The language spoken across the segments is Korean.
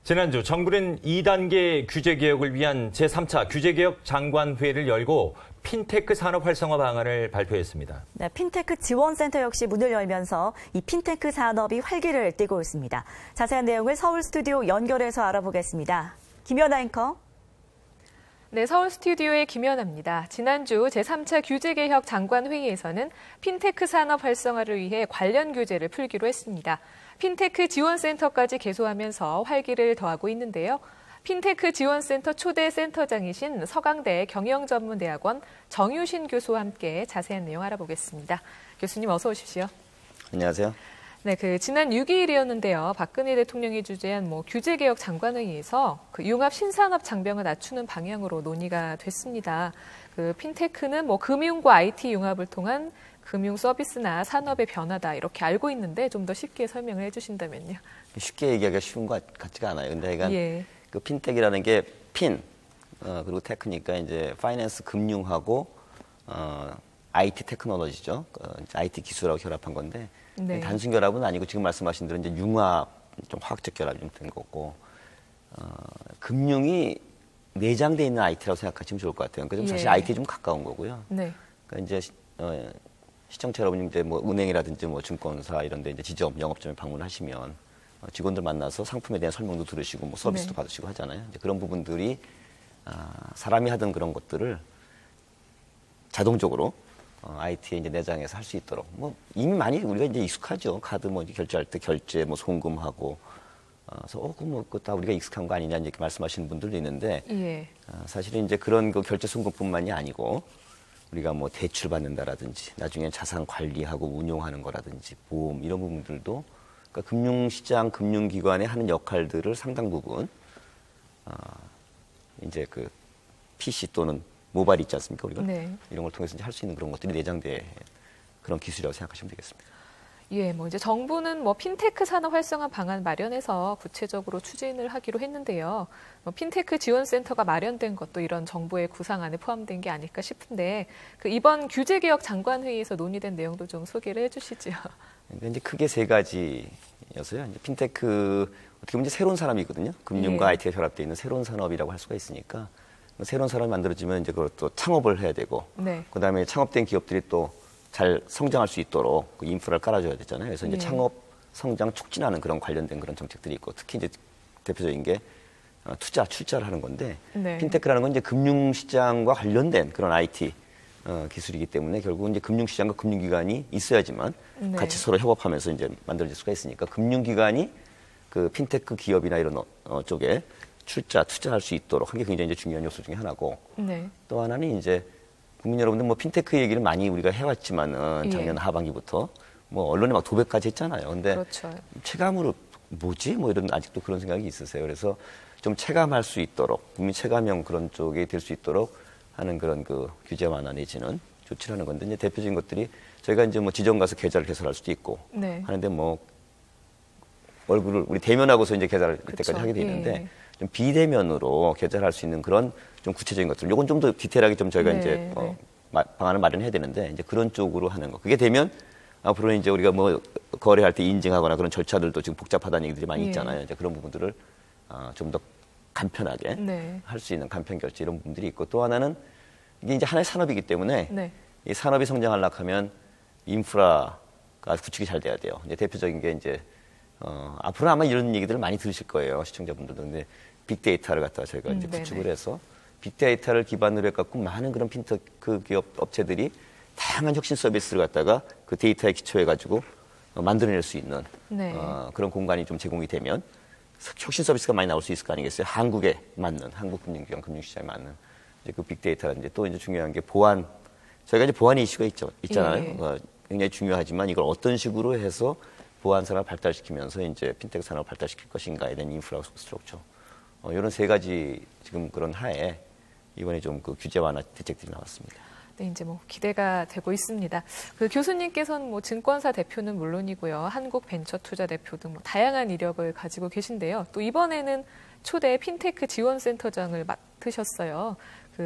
지난주 정부는 2단계 규제 개혁을 위한 제3차 규제개혁 장관회의를 열고 핀테크 산업 활성화 방안을 발표했습니다. 네, 핀테크 지원센터 역시 문을 열면서 이 핀테크 산업이 활기를 띠고 있습니다. 자세한 내용을 서울 스튜디오 연결해서 알아보겠습니다. 김연아 앵커. 네, 서울 스튜디오의 김연아입니다. 지난주 제3차 규제개혁 장관회의에서는 핀테크 산업 활성화를 위해 관련 규제를 풀기로 했습니다. 핀테크 지원센터까지 개소하면서 활기를 더하고 있는데요. 핀테크 지원센터 초대 센터장이신 서강대 경영전문대학원 정유신 교수와 함께 자세한 내용 알아보겠습니다. 교수님 어서 오십시오. 안녕하세요. 네, 지난 6일이었는데요. 박근혜 대통령이 주재한 규제개혁 장관회의에서 융합 신산업 장벽을 낮추는 방향으로 논의가 됐습니다. 핀테크는 금융과 IT 융합을 통한 금융 서비스나 산업의 변화다 이렇게 알고 있는데 좀 더 쉽게 설명을 해주신다면요. 쉽게 얘기하기가 쉬운 것 같지가 않아요. 근데 그러니까 예. 그 핀텍이라는 게 그리고 테크니까 이제 파이낸스 금융하고 IT 테크놀로지죠. IT 기술하고 결합한 건데 네. 단순 결합은 아니고 지금 말씀하신 대로 이제 융합, 좀 화학적 결합이 좀 된 거고 금융이 내장돼 있는 IT라고 생각하시면 좋을 것 같아요. 그러니까 사실 예. IT에 좀 가까운 거고요. 네. 그러니까 이제 시청자 여러분이 이제 은행이라든지 증권사 이런 데 이제 지점, 영업점에 방문하시면 직원들 만나서 상품에 대한 설명도 들으시고 서비스도 네. 받으시고 하잖아요. 이제 그런 부분들이 사람이 하던 그런 것들을 자동적으로 IT에 이제 내장해서 할 수 있도록 이미 많이 우리가 이제 익숙하죠. 카드 결제할 때 결제 송금하고 그래서 그거 다 우리가 익숙한 거 아니냐 이렇게 말씀하시는 분들도 있는데 예. 사실은 이제 그런 그 결제 송금뿐만이 아니고 우리가 대출 받는다라든지 나중에 자산 관리하고 운용하는 거라든지 보험 이런 부분들도 그러니까 금융시장, 금융기관에 하는 역할들을 상당 부분 이제 그 PC 또는 모바일 있지 않습니까 우리가 네. 이런 걸 통해서 할 수 있는 그런 것들이 내장된 그런 기술이라고 생각하시면 되겠습니다. 예, 이제 정부는 핀테크 산업 활성화 방안 마련해서 구체적으로 추진을 하기로 했는데요. 핀테크 지원센터가 마련된 것도 이런 정부의 구상안에 포함된 게 아닐까 싶은데 이번 규제개혁 장관회의에서 논의된 내용도 좀 소개를 해주시죠. 그러니까 이제 크게 세 가지였어요. 이제 핀테크 어떻게 보면 이제 새로운 산업이거든요. 금융과 예. IT가 결합되어 있는 새로운 산업이라고 할 수가 있으니까 새로운 산업이 만들어지면 이제 그걸 또 창업을 해야 되고, 네. 그다음에 창업된 기업들이 또 잘 성장할 수 있도록 그 인프라를 깔아줘야 되잖아요. 그래서 이제 예. 창업 성장 촉진하는 그런 관련된 그런 정책들이 있고, 특히 이제 대표적인 게 투자, 출자를 하는 건데, 네. 핀테크라는 건 이제 금융시장과 관련된 그런 IT 기술이기 때문에 결국은 이제 금융시장과 금융기관이 있어야지만 네. 같이 서로 협업하면서 이제 만들어질 수가 있으니까 금융기관이 그 핀테크 기업이나 이런 쪽에 투자할 수 있도록 한 게 굉장히 이제 중요한 요소 중에 하나고, 네. 또 하나는 이제 국민 여러분들 핀테크 얘기를 많이 우리가 해왔지만은 작년 예. 하반기부터 언론에 막 도배까지 했잖아요. 근데 그렇죠. 체감으로 뭐지? 이런 아직도 그런 생각이 있으세요. 그래서 좀 체감할 수 있도록 국민 체감형 그런 쪽이 될 수 있도록 하는 그런 그 규제 완화 내지는 조치를 하는 건데, 이제 대표적인 것들이 저희가 이제 지점 가서 계좌를 개설할 수도 있고 네. 하는데 얼굴을 우리 대면하고서 이제 계좌를 그쵸. 그때까지 하게 돼 있는데 예. 좀 비대면으로 계좌를 할 수 있는 그런 좀 구체적인 것들. 요건 좀 더 디테일하게 좀 저희가 네, 이제 네. 방안을 마련해야 되는데, 이제 그런 쪽으로 하는 거. 그게 되면 앞으로는 이제 우리가 거래할 때 인증하거나 그런 절차들도 지금 복잡하다는 얘기들이 많이 예. 있잖아요. 이제 그런 부분들을 좀 더 간편하게 네. 할 수 있는 간편 결제 이런 부분들이 있고, 또 하나는 이게 이제 하나의 산업이기 때문에 네. 이 산업이 성장하려고 하면 인프라가 구축이 잘 돼야 돼요. 이제 대표적인 게 이제 앞으로 아마 이런 얘기들을 많이 들으실 거예요, 시청자분들도. 근데 빅데이터를 갖다가 저희가 이제 구축을 해서 빅데이터를 기반으로 해갖고 많은 그런 핀테크 기업 업체들이 다양한 혁신 서비스를 갖다가 그 데이터에 기초해가지고 만들어낼 수 있는 네. 그런 공간이 좀 제공이 되면 혁신 서비스가 많이 나올 수 있을 거 아니겠어요? 한국에 맞는, 한국 금융기관, 금융시장에 맞는 이제 그 빅데이터가 이제 또 이제 중요한 게 보안. 저희가 이제 보안 이슈가 있잖아요. 예. 굉장히 중요하지만 이걸 어떤 식으로 해서 보안 산업을 발달시키면서 이제 핀테크 산업을 발달시킬 것인가에 대한 인프라스트럭처. 이런 세 가지 지금 그런 하에 이번에 좀 그 규제 완화 대책들이 나왔습니다. 네, 이제 기대가 되고 있습니다. 교수님께서는 증권사 대표는 물론이고요, 한국벤처투자 대표 등 다양한 이력을 가지고 계신데요. 또 이번에는 초대 핀테크 지원센터장을 맡으셨어요.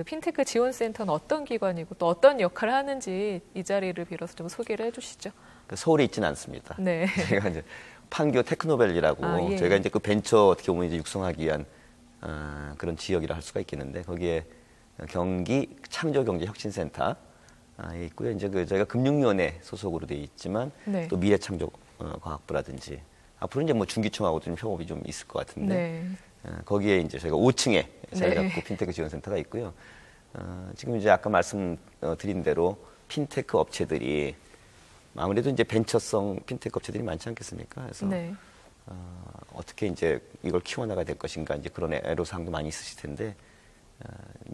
핀테크 지원센터는 어떤 기관이고 또 어떤 역할을 하는지 이 자리를 빌어서 좀 소개를 해주시죠. 서울에 있지는 않습니다. 네. 제가 이제 판교 테크노밸리라고 예. 저희가 이제 그 벤처 어떻게 보면 이제 육성하기 위한 그런 지역이라 할 수가 있겠는데 거기에 경기 창조경제혁신센터 있고요. 이제 그 저희가 금융위원회 소속으로 돼 있지만 네. 또 미래창조과학부라든지 앞으로 이제 뭐 중기청하고도 좀 협업이 좀 있을 것 같은데 네. 거기에 이제 저희가 5층에 자리 네. 잡고 핀테크 지원센터가 있고요. 지금 이제 아까 말씀드린 대로 핀테크 업체들이 아무래도 이제 벤처성 핀테크 업체들이 많지 않겠습니까? 그래서 네. 어떻게 이제 이걸 키워나가야 될 것인가 이제 그런 애로사항도 많이 있으실 텐데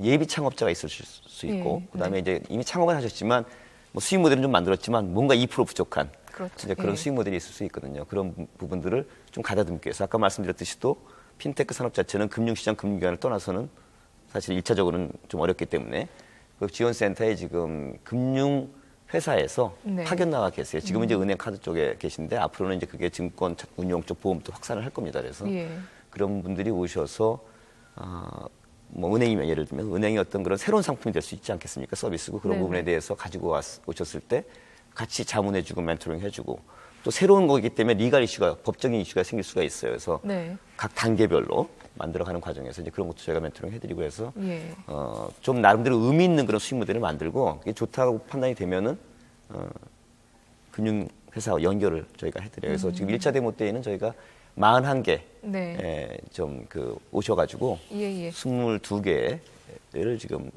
예비 창업자가 있을 수 있고 예, 그다음에 이제 이미 창업을 하셨지만 뭐 수익 모델은 좀 만들었지만 뭔가 2% 부족한 그렇죠. 이제 그런 예. 수익 모델이 있을 수 있거든요. 그런 부분들을 좀 가다듬기 위해서 아까 말씀드렸듯이 또 핀테크 산업 자체는 금융시장, 금융기관을 떠나서는 사실 1차적으로는 좀 어렵기 때문에 그 지원센터에 지금 금융회사에서 네. 파견 나와 계세요. 지금은 이제 은행 카드 쪽에 계신데 앞으로는 이제 그게 증권 운용 쪽 보험도 확산을 할 겁니다. 그래서 예. 그런 분들이 오셔서 뭐 은행이면 예를 들면 은행이 어떤 그런 새로운 상품이 될 수 있지 않겠습니까? 서비스고 그런 네네. 부분에 대해서 가지고 오셨을 때 같이 자문해주고 멘토링 해주고 또 새로운 거기 때문에 리갈 이슈가 법적인 이슈가 생길 수가 있어요. 그래서 네. 각 단계별로 만들어가는 과정에서 이제 그런 것도 저희가 멘토링 해드리고 해서 예. 좀 나름대로 의미 있는 그런 수익 모델을 만들고 그게 좋다고 판단이 되면은 금융회사와 연결을 저희가 해드려요. 그래서 지금 1차 데모 때에는 저희가 41개 네. 좀 오셔가지고 예. 22개를 지금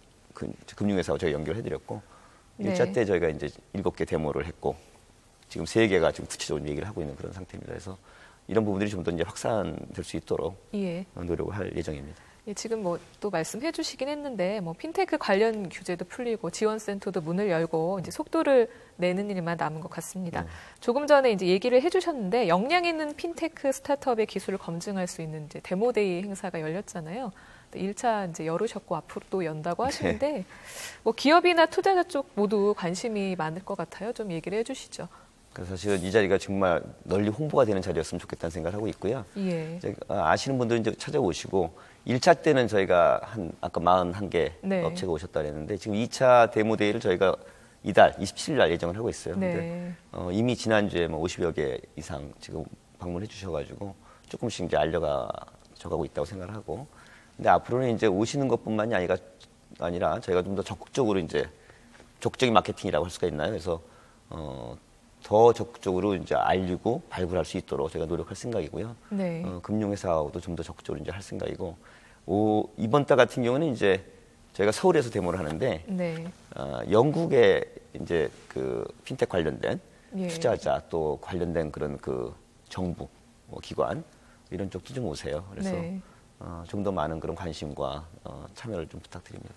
금융회사와 저희 연결해드렸고 네. 1차 때 저희가 이제 7개 데모를 했고 지금 3개가 지금 구체적으로 얘기를 하고 있는 그런 상태입니다. 그래서 이런 부분들이 좀 더 이제 확산될 수 있도록 예. 노력을 할 예정입니다. 예, 지금 뭐 또 말씀해 주시긴 했는데 뭐 핀테크 관련 규제도 풀리고 지원센터도 문을 열고 이제 속도를 내는 일만 남은 것 같습니다. 조금 전에 이제 얘기를 해주셨는데 역량 있는 핀테크 스타트업의 기술을 검증할 수 있는 이제 데모데이 행사가 열렸잖아요. 1차 이제 열으셨고 앞으로 또 연다고 하시는데 뭐 기업이나 투자자 쪽 모두 관심이 많을 것 같아요. 좀 얘기를 해주시죠. 그래서 사실은 이 자리가 정말 널리 홍보가 되는 자리였으면 좋겠다는 생각을 하고 있고요. 예. 이제 아시는 분들은 이제 찾아오시고 1차 때는 저희가 아까 41개 네. 업체가 오셨다 그랬는데 지금 2차 데모데이를 저희가 이달 27일 날 예정을 하고 있어요. 네. 근데 이미 지난주에 뭐 50여 개 이상 지금 방문해 주셔가지고 조금씩 이제 알려가져가고 있다고 생각을 하고 근데 앞으로는 이제 오시는 것뿐만이 아니라 저희가 좀 더 적극적으로 이제 적극적인 마케팅이라고 할 수가 있나요? 그래서 더 적극적으로 이제 알리고 발굴할 수 있도록 제가 노력할 생각이고요. 네. 금융회사하고도 좀 더 적극적으로 이제 할 생각이고, 이번 달 같은 경우는 이제 저희가 서울에서 데모를 하는데, 네. 영국의 이제 그 핀텍 관련된 예. 투자자 또 관련된 그런 그 정부 기관 이런 쪽도 좀 오세요. 그래서 네. 좀 더 많은 그런 관심과 참여를 좀 부탁드립니다.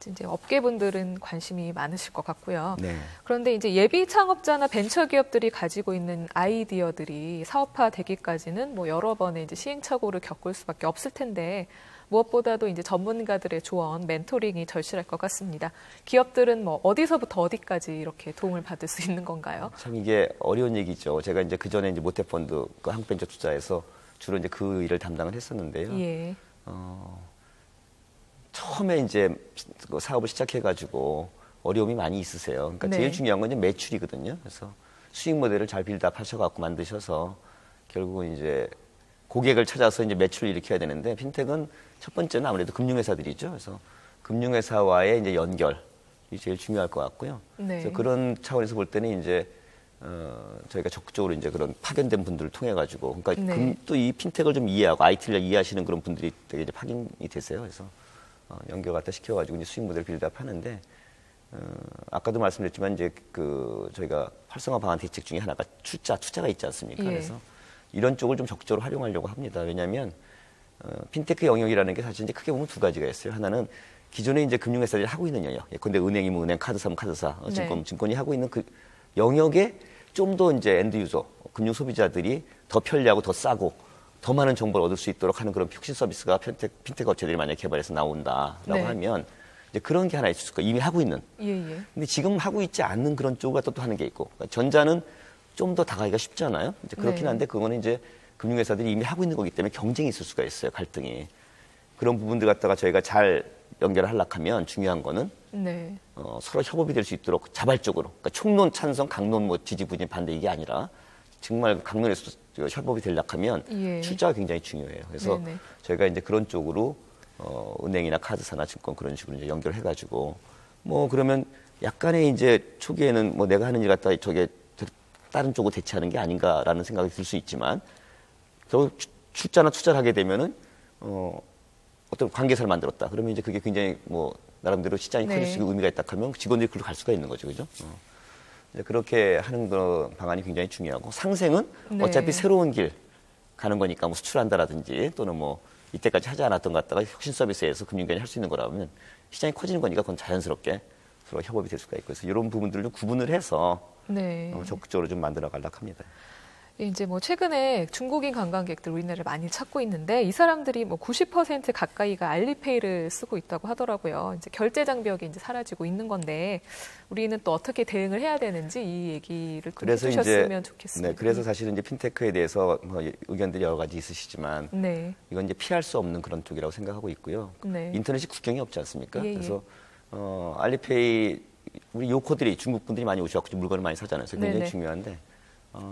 이제 업계분들은 관심이 많으실 것 같고요. 네. 그런데 이제 예비 창업자나 벤처 기업들이 가지고 있는 아이디어들이 사업화 되기까지는 뭐 여러 번의 이제 시행착오를 겪을 수밖에 없을 텐데 무엇보다도 이제 전문가들의 조언, 멘토링이 절실할 것 같습니다. 기업들은 뭐 어디서부터 어디까지 이렇게 도움을 받을 수 있는 건가요? 참 이게 어려운 얘기죠. 제가 이제 그 전에 이제 모태펀드 그 한국벤처 투자에서 주로 이제 그 일을 담당을 했었는데요. 예. 처음에 이제 그 사업을 시작해가지고 어려움이 많이 있으세요. 그러니까 네. 제일 중요한 건 이제 매출이거든요. 그래서 수익 모델을 잘 빌드업 하셔갖고 만드셔서 결국은 이제 고객을 찾아서 이제 매출을 일으켜야 되는데 핀텍은 첫 번째는 아무래도 금융회사들이죠. 그래서 금융회사와의 이제 연결이 제일 중요할 것 같고요. 네. 그래서 그런 차원에서 볼 때는 이제 저희가 적극적으로 이제 그런 파견된 분들을 통해 가지고 그러니까 네. 또 이 핀텍을 좀 이해하고 IT를 이해하시는 그런 분들이 되게 이제 파견이 되세요. 그래서 연결 갖다 시켜가지고 이제 수익 모델 빌드업 하는데 아까도 말씀드렸지만 이제 그 저희가 활성화 방안 대책 중에 하나가 투자가 있지 않습니까? 예. 그래서 이런 쪽을 좀 적극적으로 활용하려고 합니다. 왜냐하면 핀테크 영역이라는 게 사실 이제 크게 보면 두 가지가 있어요. 하나는 기존에 이제 금융회사들이 하고 있는 영역. 근데 은행이면 은행, 카드사면 카드사, 증권이 하고 있는 그 영역에 좀 더 이제 엔드 유저, 금융 소비자들이 더 편리하고 더 싸고 더 많은 정보를 얻을 수 있도록 하는 그런 혁신 서비스가 핀테크 업체들이 만약에 개발해서 나온다라고 네. 하면 이제 그런 게 하나 있을 거예요. 이미 하고 있는. 예. 근데 지금 하고 있지 않는 그런 쪽을 또 하는 게 있고 그러니까 전자는 좀 더 다가기가 쉽잖아요. 이제 그렇긴 네. 한데 그거는 이제 금융회사들이 이미 하고 있는 거기 때문에 경쟁이 있을 수가 있어요. 갈등이. 그런 부분들 갖다가 저희가 잘 연결을 하려고 하면 중요한 거는 네. 서로 협업이 될 수 있도록 자발적으로 그러니까 총론 찬성, 강론 뭐 지지부진 반대 이게 아니라 정말 강론에서 협업이 되려고 하면 예. 출자가 굉장히 중요해요. 그래서 네네. 저희가 이제 그런 쪽으로 은행이나 카드사나 증권 그런 식으로 이제 연결해가지고 뭐 그러면 약간의 이제 초기에는 뭐 내가 하는 일 갖다 저게 다른 쪽으로 대체하는 게 아닌가라는 생각이 들 수 있지만 결국 출자나 투자를 하게 되면은 어떤 관계사를 만들었다. 그러면 이제 그게 굉장히 뭐 나름대로 시장이 커질 수 있는 의미가 있다 하면 직원들이 그걸로 갈 수가 있는 거죠, 그죠? 이제 그렇게 하는 거 방안이 굉장히 중요하고 상생은 네. 어차피 새로운 길 가는 거니까 뭐 수출한다라든지 또는 뭐 이때까지 하지 않았던 것 갖다가 혁신 서비스에서 금융기관이 할 수 있는 거라면 시장이 커지는 거니까 그건 자연스럽게 서로 협업이 될 수가 있고 그래서 이런 부분들을 좀 구분을 해서 네. 적극적으로 좀 만들어 가려고 합니다. 이제 뭐 최근에 중국인 관광객들 우리나라를 많이 찾고 있는데 이 사람들이 뭐 90% 가까이가 알리페이를 쓰고 있다고 하더라고요. 이제 결제 장벽이 이제 사라지고 있는 건데 우리는 또 어떻게 대응을 해야 되는지 이 얘기를 좀 해주셨으면 좋겠습니다. 네, 그래서 사실은 이제 핀테크에 대해서 뭐 의견들이 여러 가지 있으시지만 네. 이건 이제 피할 수 없는 그런 쪽이라고 생각하고 있고요. 네. 인터넷이 국경이 없지 않습니까? 예, 예. 그래서 알리페이 우리 요코들이 중국 분들이 많이 오셔서 물건을 많이 사잖아요. 그래서 굉장히 네네. 중요한데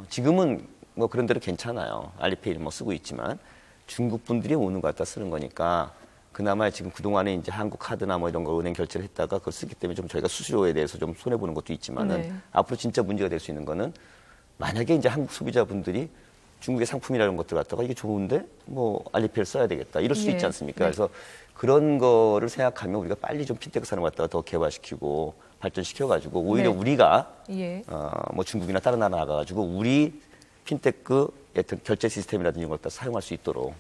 지금은 뭐 그런 대로 괜찮아요. 알리페이를 뭐 쓰고 있지만 중국 분들이 오는 것 갖다 쓰는 거니까 그나마 지금 그동안에 이제 한국 카드나 뭐 이런 거 은행 결제를 했다가 그걸 쓰기 때문에 좀 저희가 수수료에 대해서 좀 손해 보는 것도 있지만은 네. 앞으로 진짜 문제가 될 수 있는 거는 만약에 이제 한국 소비자분들이 중국의 상품이라는 것들 갖다가 이게 좋은데 뭐 알리페이를 써야 되겠다 이럴 수도 예. 있지 않습니까? 네. 그래서 그런 거를 생각하면 우리가 빨리 좀 핀테크 산업 갖다가 더 개발시키고 발전시켜가지고 오히려 네. 우리가 예. 뭐 중국이나 다른 나라 나가가지고 우리 핀테크 결제 시스템이라든지 이런 걸 다 사용할 수 있도록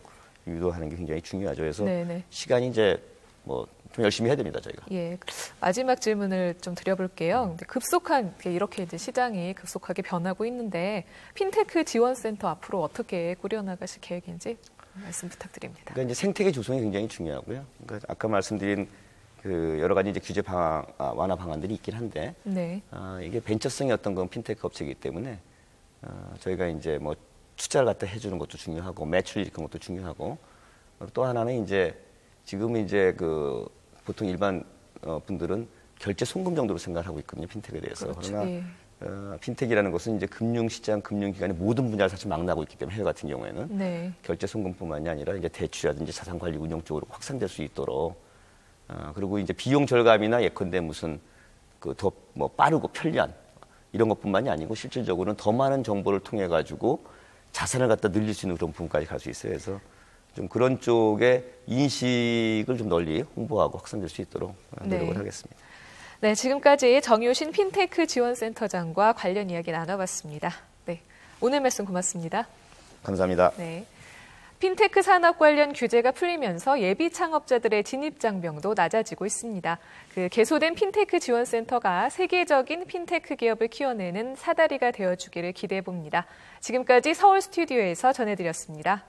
유도하는 게 굉장히 중요하죠. 그래서 네네. 시간이 이제 뭐 좀 열심히 해야 됩니다, 저희가. 예. 마지막 질문을 좀 드려볼게요. 근데 급속한 이렇게 이제 시장이 급속하게 변하고 있는데 핀테크 지원센터 앞으로 어떻게 꾸려나가실 계획인지 말씀 부탁드립니다. 그러니까 이제 생태계 조성이 굉장히 중요하고요. 그러니까 아까 말씀드린 그 여러 가지 이제 규제 완화 방안들이 있긴 한데 네. 이게 벤처성이 어떤 건 핀테크 업체이기 때문에 저희가 이제 뭐 투자를 갖다 해주는 것도 중요하고 매출을 일으키는 것도 중요하고 또 하나는 이제 지금 이제 그 보통 일반 분들은 결제 송금 정도로 생각을 하고 있거든요, 핀텍에 대해서. 그렇죠. 그러나 예. 핀텍이라는 것은 이제 금융시장, 금융기관의 모든 분야를 사실 망라하고 있기 때문에 해외 같은 경우에는 네. 결제 송금뿐만이 아니라 이제 대출이라든지 자산관리 운용 쪽으로 확산될 수 있도록 그리고 이제 비용 절감이나 예컨대 무슨 그 더 뭐 빠르고 편리한 이런 것뿐만이 아니고 실질적으로는 더 많은 정보를 통해 가지고 자산을 갖다 늘릴 수 있는 그런 부분까지 갈 수 있어요. 그래서 좀 그런 쪽의 인식을 좀 널리 홍보하고 확산될 수 있도록 노력을 네. 하겠습니다. 네, 지금까지 정효신 핀테크 지원센터장과 관련 이야기 나눠봤습니다. 네, 오늘 말씀 고맙습니다. 감사합니다. 네. 핀테크 산업 관련 규제가 풀리면서 예비 창업자들의 진입 장벽도 낮아지고 있습니다. 그 개소된 핀테크 지원센터가 세계적인 핀테크 기업을 키워내는 사다리가 되어주기를 기대해 봅니다. 지금까지 서울 스튜디오에서 전해드렸습니다.